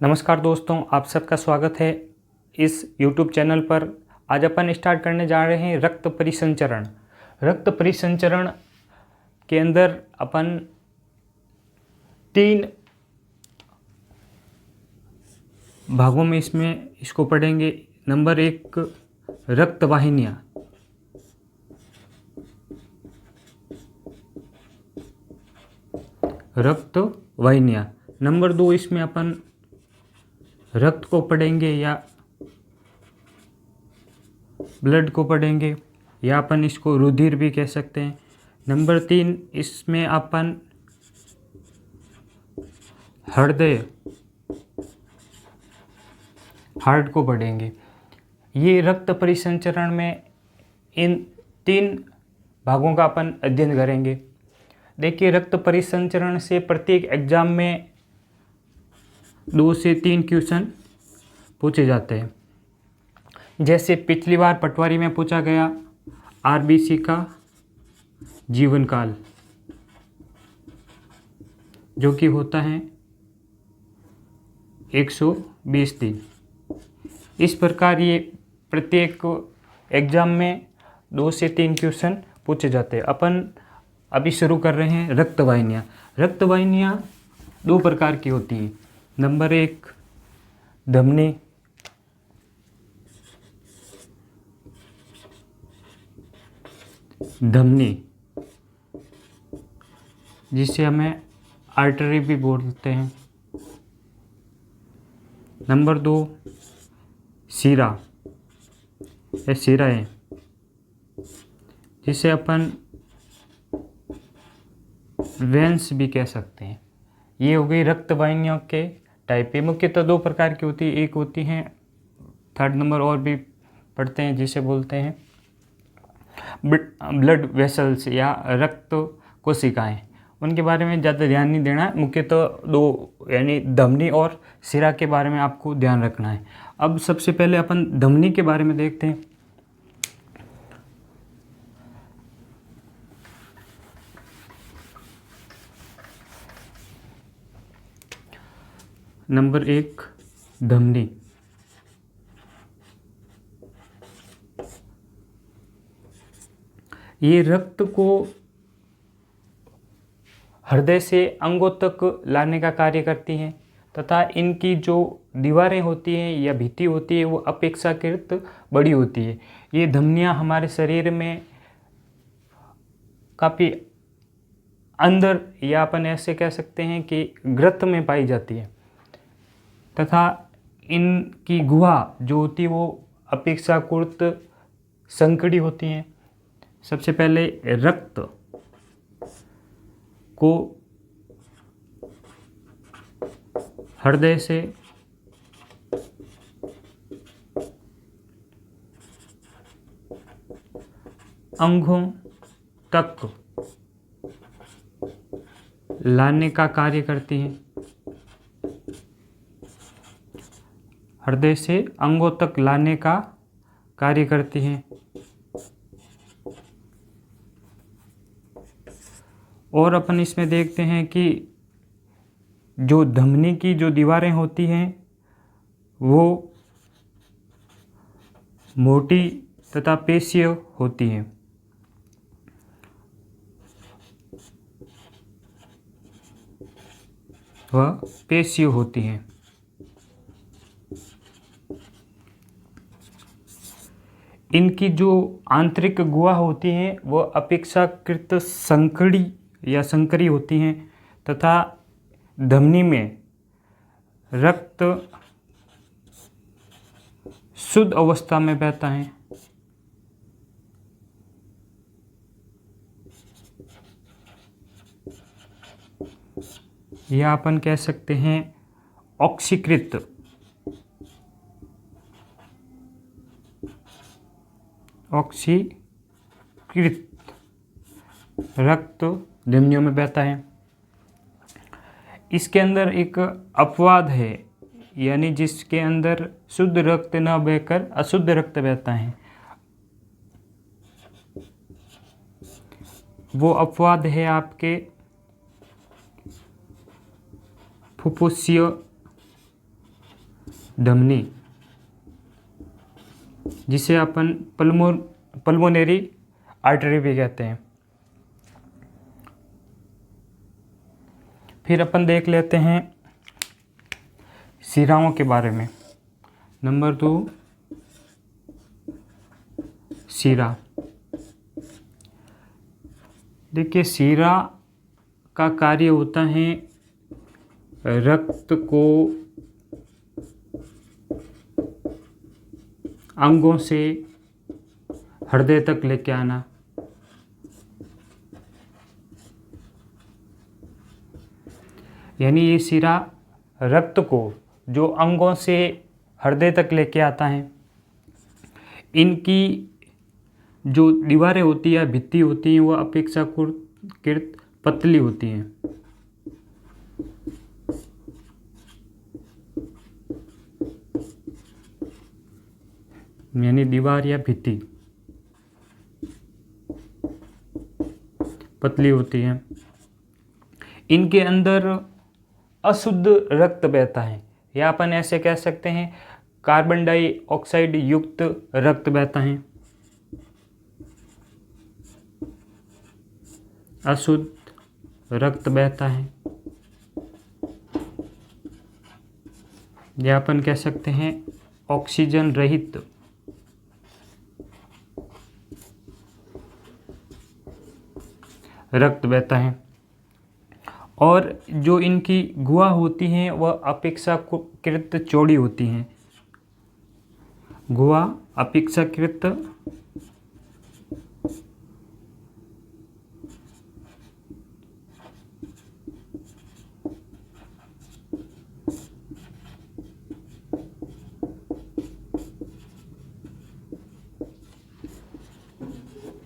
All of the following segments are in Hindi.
नमस्कार दोस्तों, आप सबका स्वागत है इस YouTube चैनल पर। आज अपन स्टार्ट करने जा रहे हैं रक्त परिसंचरण। रक्त परिसंचरण के अंदर अपन 3 भागों में इसको पढ़ेंगे। नंबर 1, रक्त वाहिनियाँ। रक्त वाहिनियाँ। नंबर 2, इसमें अपन रक्त को पढ़ेंगे या ब्लड को पढ़ेंगे, या अपन इसको रुधिर भी कह सकते हैं। नंबर 3, इसमें अपन हृदय, हार्ट को पढ़ेंगे। ये रक्त परिसंचरण में इन 3 भागों का अपन अध्ययन करेंगे। देखिए, रक्त परिसंचरण से प्रत्येक एग्जाम में 2 से 3 क्वेश्चन पूछे जाते हैं। जैसे पिछली बार पटवारी में पूछा गया आरबीसी का जीवन काल, जो कि होता है 120 दिन। इस प्रकार ये प्रत्येक एग्जाम में 2 से 3 क्वेश्चन पूछे जाते हैं। अपन अभी शुरू कर रहे हैं रक्त वाहिनियाँ। रक्त वाहिनियाँ 2 प्रकार की होती हैं। नंबर 1, धमनी। धमनी, जिसे हमें आर्टरी भी बोलते हैं। नंबर 2, शिरा या शिराएँ, जिसे अपन वेंस भी कह सकते हैं। ये हो गई रक्त वाहिनियों के टाइप। ये मुख्यतः 2 प्रकार की होती है। एक होती हैं, 3rd नंबर और भी पढ़ते हैं, जिसे बोलते हैं ब्लड वेसल्स या रक्त कोशिकाएं। उनके बारे में ज़्यादा ध्यान नहीं देना है। मुख्यतः 2 यानी धमनी और शिरा के बारे में आपको ध्यान रखना है। अब सबसे पहले अपन धमनी के बारे में देखते हैं। नंबर 1, धमनी। ये रक्त को हृदय से अंगों तक लाने का कार्य करती हैं, तथा इनकी जो दीवारें होती हैं या भित्ति होती है वो अपेक्षाकृत बड़ी होती है। ये धमनियाँ हमारे शरीर में काफ़ी अंदर, या अपन ऐसे कह सकते हैं कि ग्रत में पाई जाती है, तथा इनकी गुहा जो होती है वो अपेक्षाकृत संकड़ी होती हैं। सबसे पहले रक्त को हृदय से अंगों तक लाने का कार्य करती हैं। हृदय से अंगों तक लाने का कार्य करती हैं। और अपन इसमें देखते हैं कि जो धमनी की जो दीवारें होती हैं वो मोटी तथा पेशीय होती हैं। वह पेशीय होती हैं। इनकी जो आंतरिक गुहा होती हैं वह अपेक्षाकृत संकड़ी या संकरी होती हैं, तथा धमनी में रक्त शुद्ध अवस्था में बहता है। या अपन कह सकते हैं ऑक्सीकृत रक्त धमनियों में बहता है। इसके अंदर एक अपवाद है, यानी जिसके अंदर शुद्ध रक्त न बहकर अशुद्ध रक्त बहता है। वो अपवाद है आपके फुफ्फुसीय धमनी, जिसे अपन पल्मोनरी आर्टरी भी कहते हैं। फिर अपन देख लेते हैं शिराओं के बारे में। नंबर 2, शिरा। देखिए, शिरा का कार्य होता है रक्त को अंगों से हृदय तक लेके आना। यानी ये शिरा रक्त को जो अंगों से हृदय तक लेके आता है। इनकी जो दीवारें होती है, भित्ति होती हैं, वो अपेक्षाकृत पतली होती हैं। यानी दीवार या भित्ति पतली होती है। इनके अंदर अशुद्ध रक्त बहता है, या अपन ऐसे कह सकते हैं कार्बन डाइऑक्साइड युक्त रक्त बहता है। अशुद्ध रक्त बहता है, या अपन कह सकते हैं ऑक्सीजन रहित रक्त बहता है। और जो इनकी गुहा होती हैं वह अपेक्षाकृत चौड़ी होती हैं। गुहा अपेक्षाकृत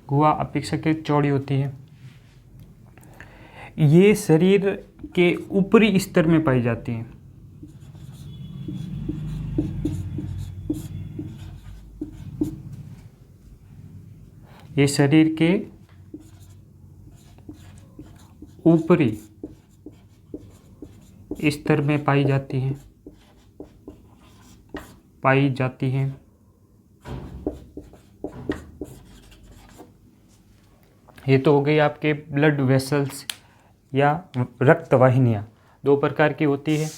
गुहा अपेक्षाकृत चौड़ी होती है। ये शरीर के ऊपरी स्तर में पाई जाती हैं। ये शरीर के ऊपरी स्तर में पाई जाती हैं। ये तो हो गई आपके ब्लड वेसल्स या रक्त वाहिनियाँ। 2 प्रकार की होती है,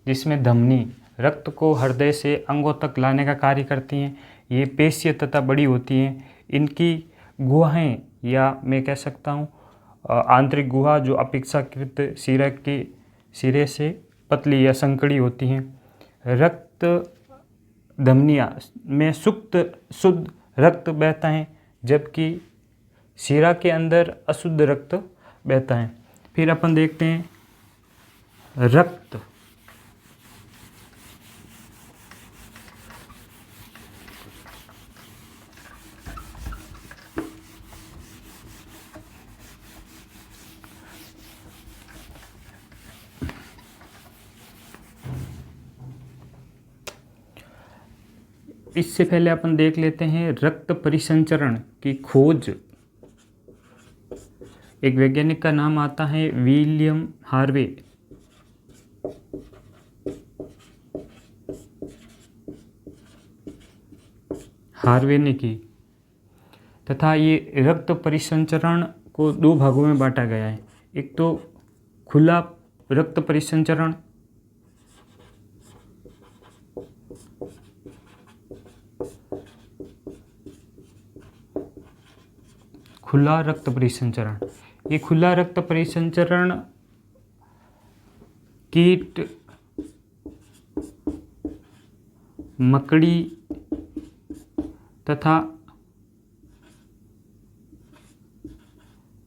जिसमें धमनी रक्त को हृदय से अंगों तक लाने का कार्य करती हैं। ये पेशीय तथा बड़ी होती हैं। इनकी गुहाएं, या मैं कह सकता हूँ आंतरिक गुहा, जो अपेक्षाकृत सिरे से पतली या संकड़ी होती हैं। रक्त धमनियाँ में शुद्ध रक्त बहता है, जबकि शिरा के अंदर अशुद्ध रक्त बहता है। फिर अपन देखते हैं रक्त। इससे पहले अपन देख लेते हैं रक्त परिसंचरण की खोज। एक वैज्ञानिक का नाम आता है विलियम हार्वे। ने की, तथा ये रक्त परिसंचरण को 2 भागों में बांटा गया है। एक तो खुला रक्त परिसंचरण, खुला रक्त परिसंचरण। ये खुला रक्त परिसंचरण कीट, मकड़ी तथा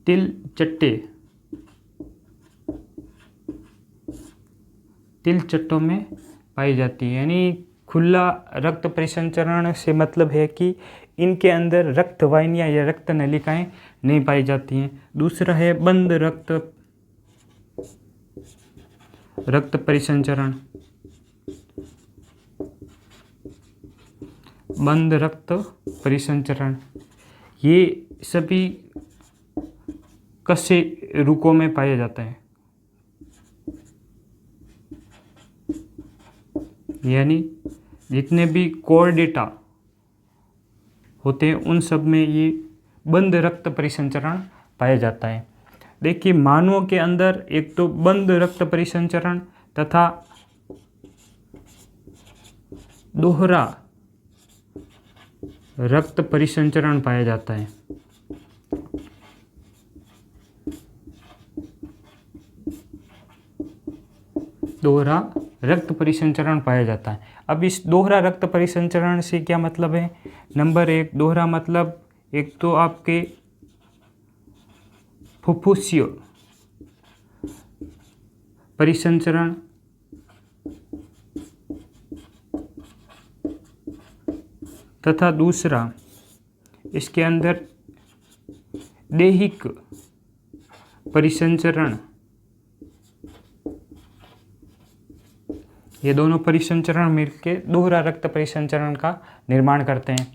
तिल चट्टों में पाई जाती है। यानी खुला रक्त परिसंचरण से मतलब है कि इनके अंदर रक्त वाहिनियाँ या रक्त नलिकाएं नहीं पाई जाती हैं। दूसरा है बंद रक्त परिसंचरण। बंद रक्त परिसंचरण ये सभी कशे रुकों में पाया जाता है। यानी जितने भी कोर्डेटा होते हैं उन सब में ये बंद रक्त परिसंचरण पाया जाता है। देखिए मानवों के अंदर एक तो बंद रक्त परिसंचरण तथा दोहरा रक्त परिसंचरण पाया जाता है। दोहरा रक्त परिसंचरण पाया जाता है। अब इस दोहरा रक्त परिसंचरण से क्या मतलब है? नंबर 1, दोहरा मतलब एक तो आपके फुफ्फुसीय परिसंचरण तथा दूसरा इसके अंदर दैहिक परिसंचरण। ये दोनों परिसंचरण मिलकर दोहरा रक्त परिसंचरण का निर्माण करते हैं।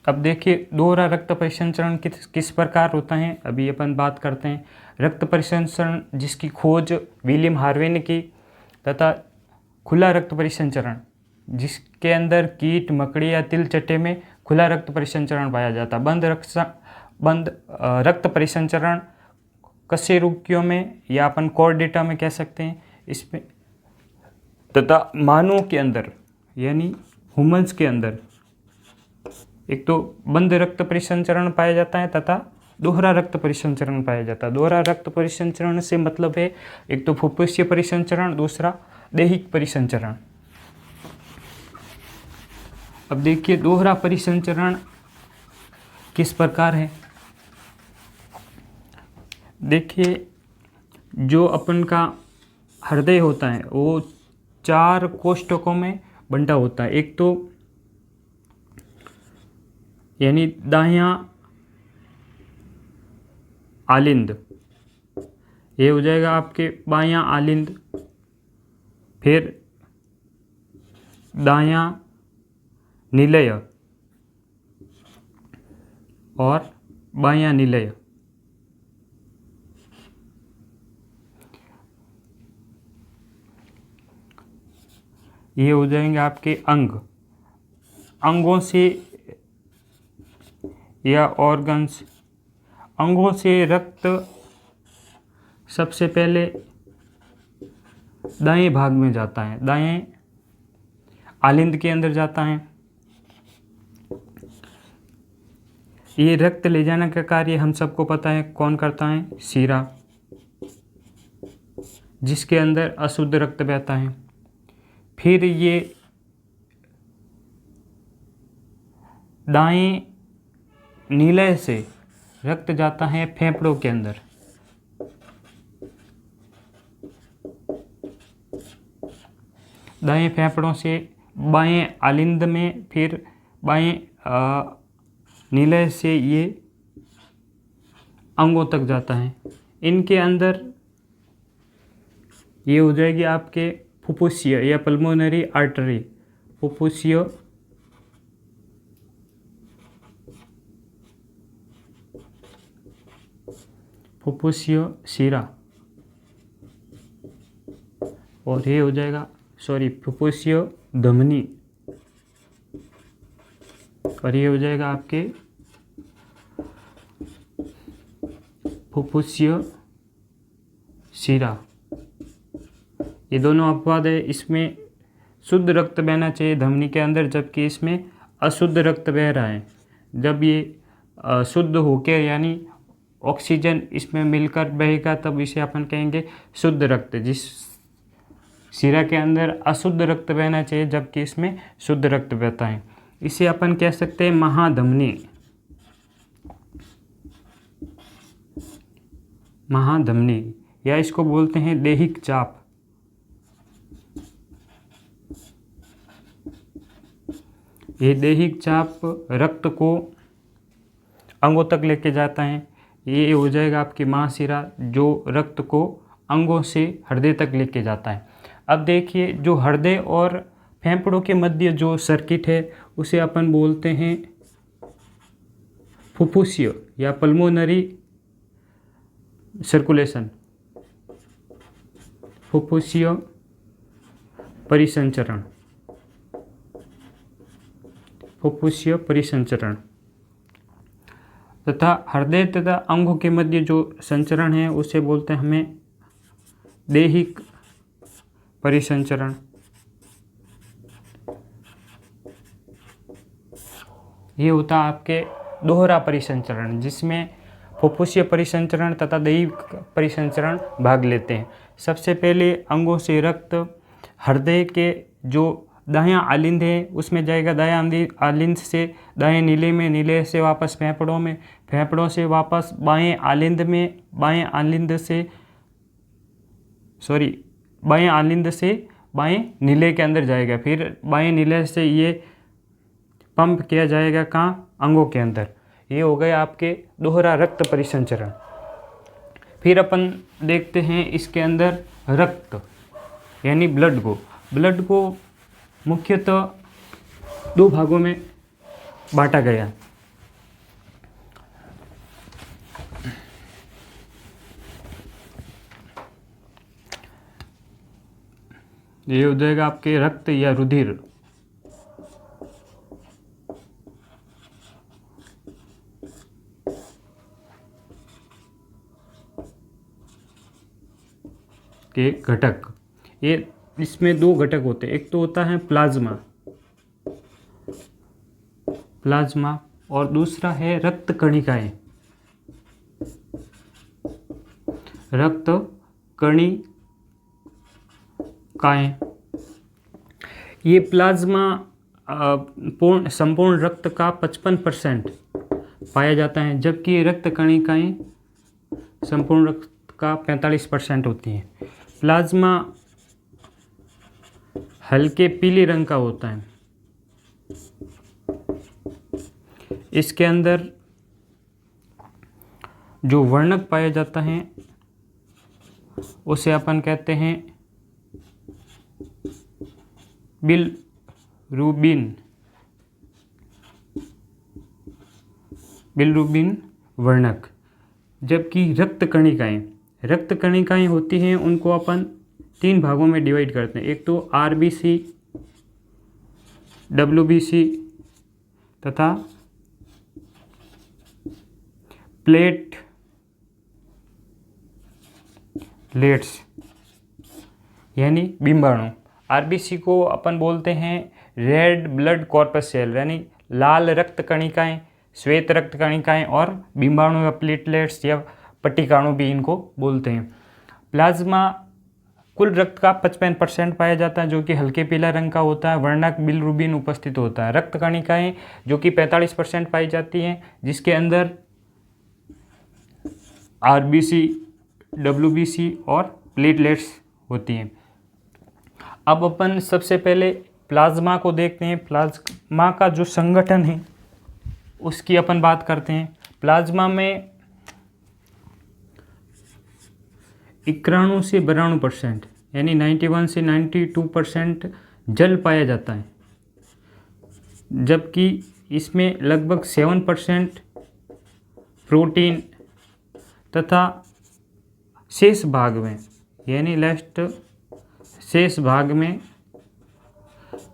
अब देखिए दोहरा रक्त परिसंचरण किस प्रकार होता है, अभी अपन बात करते हैं। रक्त परिसंचरण जिसकी खोज विलियम हार्वे ने की तथा खुला रक्त परिसंचरण जिसके अंदर कीट, मकड़ी या तिल चट्टे में खुला रक्त परिसंचरण पाया जाता है। बंद रक्त परिसंचरण कशेरुकियों में या अपन कोर्डेटा में कह सकते हैं इसमें, तथा मानवों के अंदर यानी ह्यूमंस के अंदर एक तो बंद रक्त परिसंचरण पाया जाता है तथा दोहरा रक्त परिसंचरण पाया जाता है। दोहरा रक्त परिसंचरण से मतलब है एक तो फुफ्फुसीय परिसंचरण, दूसरा दैहिक परिसंचरण। अब देखिए दोहरा परिसंचरण किस प्रकार है। देखिए जो अपन का हृदय होता है वो 4 कोष्ठकों में बंटा होता है। एक तो यानी दाहिना आलिंद, ये हो जाएगा आपके बायां आलिंद, फिर दायां निलय और बायां निलय। ये हो जाएंगे आपके अंगों से या ऑर्गन्स। अंगों से रक्त सबसे पहले दाएं भाग में जाता है, दाएं आलिंद के अंदर जाता है। ये रक्त ले जाने का कार्य हम सबको पता है कौन करता है, सीरा, जिसके अंदर अशुद्ध रक्त बहता है। फिर ये दाएं निलय से रक्त जाता है फेफड़ों के अंदर। दाएं फेफड़ों से बाएं आलिंद में, फिर बाएं निलय से ये अंगों तक जाता है। इनके अंदर ये हो जाएगी आपके फुफ्फुसीय या पल्मोनरी आर्टरी, फुफ्फुसीय शिरा, और ये हो जाएगा फुफ्फुसीय धमनी, और ये हो जाएगा आपके फुफ्फुसीय शिरा। ये दोनों अपवाद है। इसमें शुद्ध रक्त बहना चाहिए धमनी के अंदर, जबकि इसमें अशुद्ध रक्त बह रहा है। जब ये शुद्ध होकर यानी ऑक्सीजन इसमें मिलकर बहेगा तब इसे अपन कहेंगे शुद्ध रक्त। जिस शिरा के अंदर अशुद्ध रक्त बहना चाहिए जबकि इसमें शुद्ध रक्त बहता है, इसे अपन कह सकते हैं महाधमनी। महाधमनी या इसको बोलते हैं दैहिक चाप। ये दैहिक चाप रक्त को अंगों तक लेके जाता है। ये हो जाएगा आपकी महाशिरा जो रक्त को अंगों से हृदय तक लेके जाता है। अब देखिए जो हृदय और फेफड़ों के मध्य जो सर्किट है उसे अपन बोलते हैं फुफ्फुसीय या पल्मोनरी सर्कुलेशन। फुफ्फुसीय परिसंचरण, फुफ्फुसीय परिसंचरण तथा हृदय तथा अंगों के मध्य जो संचरण है उसे बोलते हैं हमें दैहिक परिसंचरण। ये होता है आपके दोहरा परिसंचरण, जिसमें फुफ्फुसीय परिसंचरण तथा दैहिक परिसंचरण भाग लेते हैं। सबसे पहले अंगों से रक्त हृदय के जो दायां आलिंद है उसमें जाएगा, दायां आलिंद से दाएं नीले में, नीले से वापस फेफड़ों में, फेफड़ों से वापस बाएं आलिंद में, बाएं आलिंद से बाएं नीले के अंदर जाएगा, फिर बाएं नीले से ये पंप किया जाएगा कहाँ, अंगों के अंदर। ये हो गए आपके दोहरा रक्त परिसंचरण। फिर अपन देखते हैं इसके अंदर रक्त यानी ब्लड को मुख्यतः दो भागों में बांटा गया। ये हो जाएगा आपके रक्त या रुधिर। के घटक, ये इसमें दो घटक होते हैं, एक तो होता है प्लाज्मा और दूसरा है रक्त कणिकाएं। ये प्लाज्मा संपूर्ण रक्त का 55% पाया जाता है, जबकि रक्त कणिकाएं संपूर्ण रक्त का 45% होती हैं। प्लाज्मा हल्के पीले रंग का होता है। इसके अंदर जो वर्णक पाया जाता है उसे अपन कहते हैं बिलरुबिन वर्णक। जबकि रक्त कणिकाएं होती हैं, उनको अपन 3 भागों में डिवाइड करते हैं। एक तो आरबीसी, डब्ल्यूबीसी तथा प्लेटलेट्स यानी बिंबाणु। आरबीसी को अपन बोलते हैं रेड ब्लड कॉर्पस सेल यानी लाल रक्त कणिकाएं, श्वेत रक्त कणिकाएं, और बिंबाणु या प्लेटलेट्स या पट्टिकाणु भी इनको बोलते हैं। प्लाज्मा कुल रक्त का 55% पाया जाता है, जो कि हल्के पीला रंग का होता है। वर्णक बिलरुबिन उपस्थित होता है। रक्त कणिकाएं जो कि 45% पाई जाती हैं, जिसके अंदर आरबीसी, डब्ल्यूबीसी और प्लेटलेट्स होती हैं। अब अपन सबसे पहले प्लाज्मा को देखते हैं। प्लाज्मा का जो संगठन है उसकी अपन बात करते हैं। प्लाज्मा में 91 से 92% यानी 91 से 92% जल पाया जाता है, जबकि इसमें लगभग 7% प्रोटीन तथा शेष भाग में यानी शेष भाग में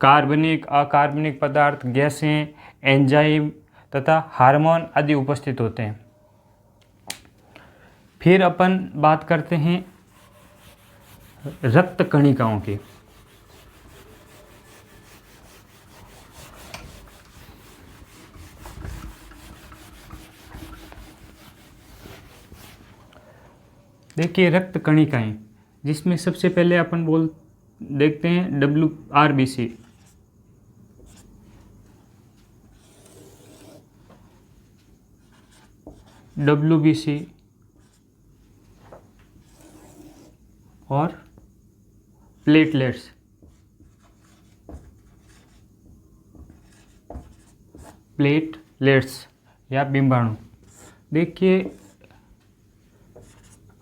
कार्बनिक, अकार्बनिक पदार्थ, गैसें, एंजाइम तथा हार्मोन आदि उपस्थित होते हैं। फिर अपन बात करते हैं रक्त कणिकाओं की। देखिए रक्त कणिकाएं, जिसमें सबसे पहले अपन देखते हैं WRBC। WBC और प्लेटलेट्स या बिंबाणु। देखिए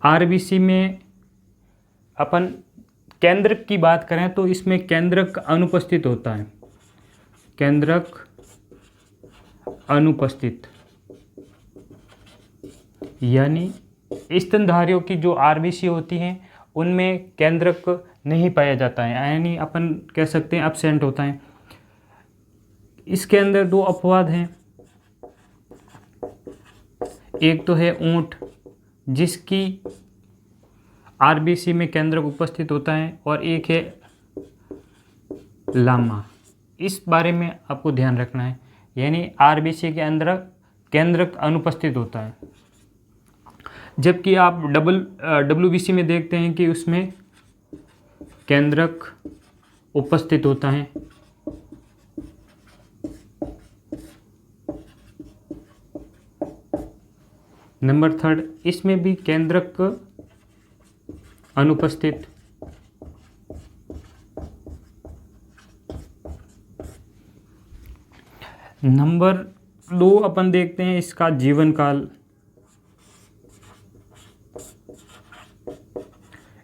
आरबीसी में अपन केंद्रक की बात करें तो इसमें केंद्रक अनुपस्थित होता है। केंद्रक अनुपस्थित यानी स्तनधारियों की जो आरबीसी होती हैं उनमें केंद्रक नहीं पाया जाता है, यानी अपन कह सकते हैं एब्सेंट होता है। इसके अंदर दो अपवाद हैं, एक तो है ऊंट जिसकी आरबीसी में केंद्रक उपस्थित होता है, और एक है लामा। इस बारे में आपको ध्यान रखना है, यानी आरबीसी के अंदर केंद्रक अनुपस्थित होता है, जबकि आप डब्ल्यूबीसी में देखते हैं कि उसमें केंद्रक उपस्थित होता है। नंबर 3, इसमें भी केंद्रक अनुपस्थित। नंबर 2 अपन देखते हैं इसका जीवन काल।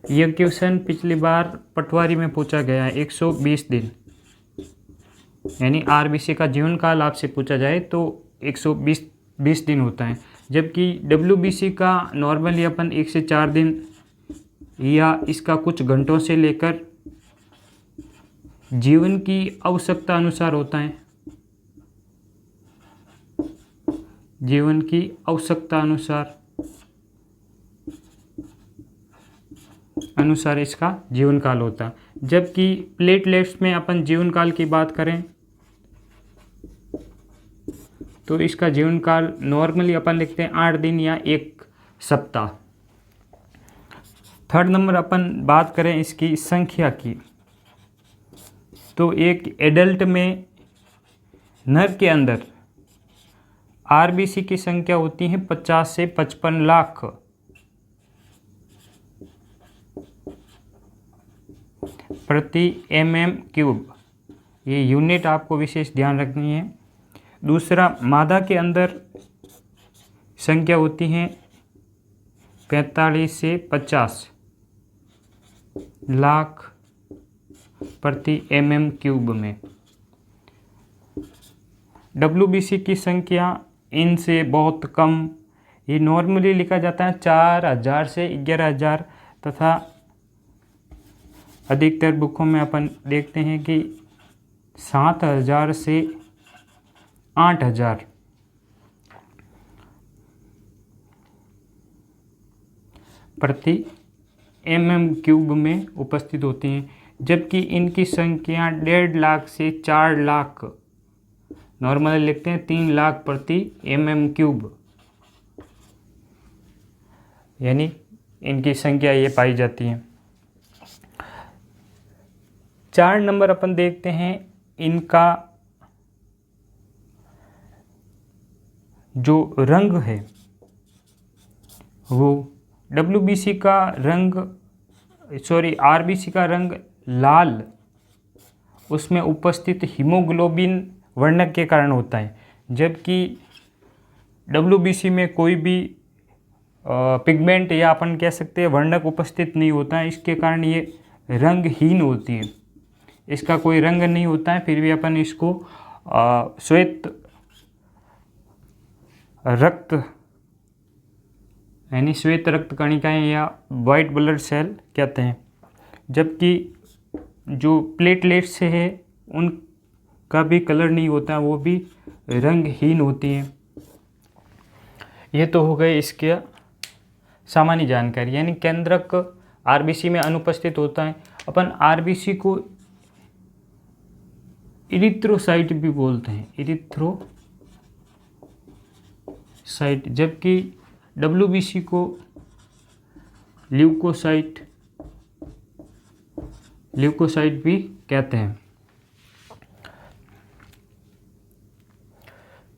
यह क्वेश्चन पिछली बार पटवारी में पूछा गया है, 120 दिन, यानी आरबीसी का जीवन काल आपसे पूछा जाए तो 120 दिन होता है, जबकि डब्ल्यूबीसी का नॉर्मली अपन 1 से 4 दिन या इसका कुछ घंटों से लेकर जीवन की आवश्यकता अनुसार होता है। जीवन की आवश्यकता अनुसार इसका जीवन काल होता है, जबकि प्लेटलेट्स में अपन जीवन काल की बात करें तो इसका जीवन काल नॉर्मली अपन लिखते हैं 8 दिन या 1 सप्ताह। 3rd नंबर अपन बात करें इसकी संख्या की, तो एक एडल्ट में नर के अंदर आरबीसी की संख्या होती है 50 से 55 लाख। प्रति mm³। ये यूनिट आपको विशेष ध्यान रखनी है। दूसरा, मादा के अंदर संख्या होती है 45 से 50 लाख प्रति mm³ में। डब्ल्यूबीसी की संख्या इनसे बहुत कम, ये नॉर्मली लिखा जाता है 4000 से 11000, तथा अधिकतर बुकों में अपन देखते हैं कि 7000 से 8000 प्रति mm³ में उपस्थित होती हैं, जबकि इनकी संख्या 1.5 लाख से 4 लाख, नॉर्मली लिखते हैं 3 लाख प्रति mm³, यानी इनकी संख्या ये पाई जाती है। 4 नंबर अपन देखते हैं इनका जो रंग है वो डब्ल्यूबीसी का रंग, आरबीसी का रंग लाल उसमें उपस्थित हीमोग्लोबिन वर्णक के कारण होता है, जबकि डब्ल्यूबीसी में कोई भी पिगमेंट या अपन कह सकते हैं वर्णक उपस्थित नहीं होता है, इसके कारण ये रंगहीन होती है। इसका कोई रंग नहीं होता है, फिर भी अपन इसको श्वेत रक्त यानी श्वेत रक्त कणिकाएं या वाइट ब्लड सेल कहते हैं, जबकि जो प्लेटलेट्स से है उनका भी कलर नहीं होता, वो भी रंगहीन होती हैं। ये तो हो गए इसके सामान्य जानकारी, यानी केंद्रक आरबीसी में अनुपस्थित होता है। अपन आरबीसी को इरिथ्रोसाइट भी बोलते हैं, इरिथ्रोसाइट, जबकि डब्ल्यूबीसी को ल्यूकोसाइट भी कहते हैं।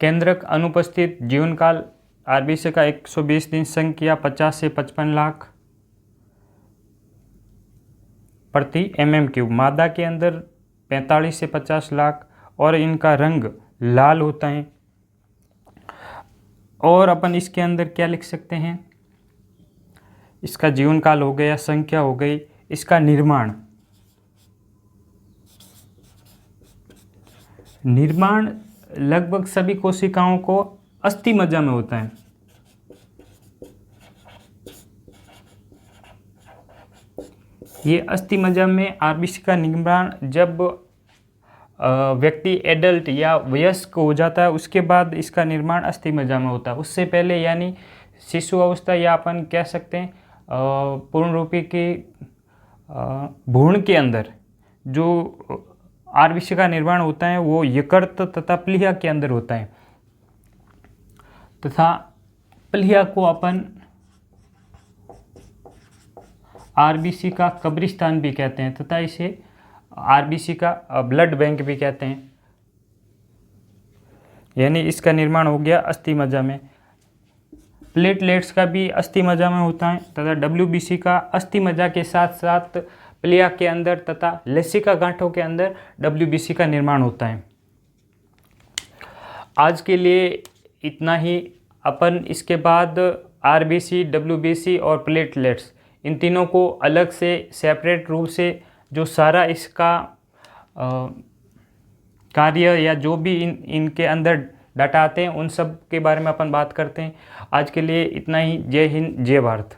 केंद्रक अनुपस्थित, जीवन काल आरबीसी का 120 दिन, संख्या 50 से 55 लाख प्रति mm³, मादा के अंदर 45 से 50 लाख, और इनका रंग लाल होता है। और अपन इसके अंदर क्या लिख सकते हैं, इसका जीवन काल हो गया, संख्या हो गई, इसका निर्माण लगभग सभी कोशिकाओं को अस्थि मज्जा में होता है। ये अस्थि मज्जा में आरबीसी का निर्माण जब व्यक्ति एडल्ट या वयस्क हो जाता है उसके बाद इसका निर्माण अस्थि मज्जा में होता है। उससे पहले यानी शिशु अवस्था या अपन कह सकते हैं पूर्ण रूपी के भ्रूण के अंदर जो आरबीसी का निर्माण होता है वो यकृत तथा प्लीहा के अंदर होता है, तथा प्लीहा को अपन आरबीसी का कब्रिस्तान भी कहते हैं तथा इसे आरबीसी का ब्लड बैंक भी कहते हैं। यानी इसका निर्माण हो गया अस्थि मज्जा में। प्लेटलेट्स का भी अस्थि मज्जा में होता है तथा डब्ल्यूबीसी का अस्थि मज्जा के साथ साथ प्लीहा के अंदर तथा लसिका गांठों के अंदर डब्ल्यूबीसी का निर्माण होता है। आज के लिए इतना ही। अपन इसके बाद आरबीसी, डब्ल्यूबीसी और प्लेटलेट्स इन तीनों को अलग से सेपरेट रूप से जो सारा इसका कार्य या जो भी इनके अंदर डाटा आते हैं उन सब के बारे में अपन बात करते हैं। आज के लिए इतना ही। जय हिंद, जय भारत।